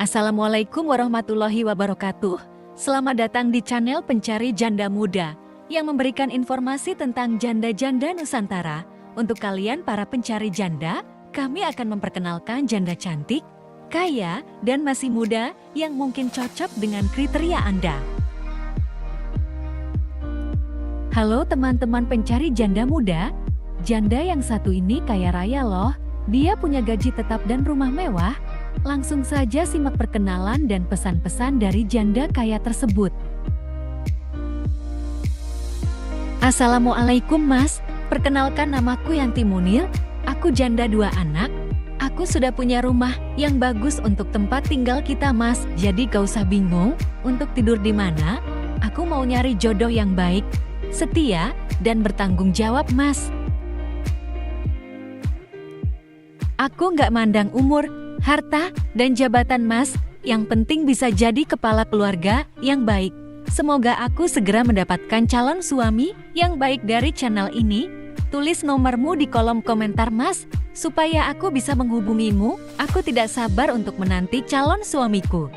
Assalamualaikum warahmatullahi wabarakatuh. Selamat datang di channel Pencari Janda Muda yang memberikan informasi tentang janda-janda Nusantara. Untuk kalian para pencari janda, kami akan memperkenalkan janda cantik, kaya, dan masih muda yang mungkin cocok dengan kriteria Anda. Halo teman-teman pencari janda muda, janda yang satu ini kaya raya loh. Dia punya gaji tetap dan rumah mewah. Langsung saja simak perkenalan dan pesan-pesan dari janda kaya tersebut. Assalamualaikum Mas, perkenalkan namaku Yanti Munir, aku janda 2 anak. Aku sudah punya rumah yang bagus untuk tempat tinggal kita Mas, jadi gak usah bingung untuk tidur di mana. Aku mau nyari jodoh yang baik, setia, dan bertanggung jawab Mas. Aku nggak mandang umur, harta, dan jabatan Mas, yang penting bisa jadi kepala keluarga yang baik. Semoga aku segera mendapatkan calon suami yang baik dari channel ini. Tulis nomormu di kolom komentar Mas, supaya aku bisa menghubungimu. Aku tidak sabar untuk menanti calon suamiku.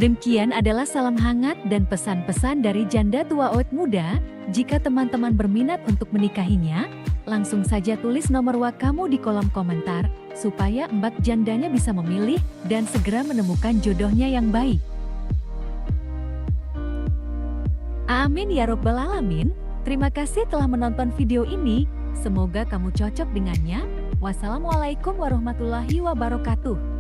Demikian adalah salam hangat dan pesan-pesan dari janda tua awet muda. Jika teman-teman berminat untuk menikahinya, langsung saja tulis nomor WA kamu di kolom komentar, supaya mbak jandanya bisa memilih dan segera menemukan jodohnya yang baik. Amin ya robbal alamin. Terima kasih telah menonton video ini. Semoga kamu cocok dengannya. Wassalamualaikum warahmatullahi wabarakatuh.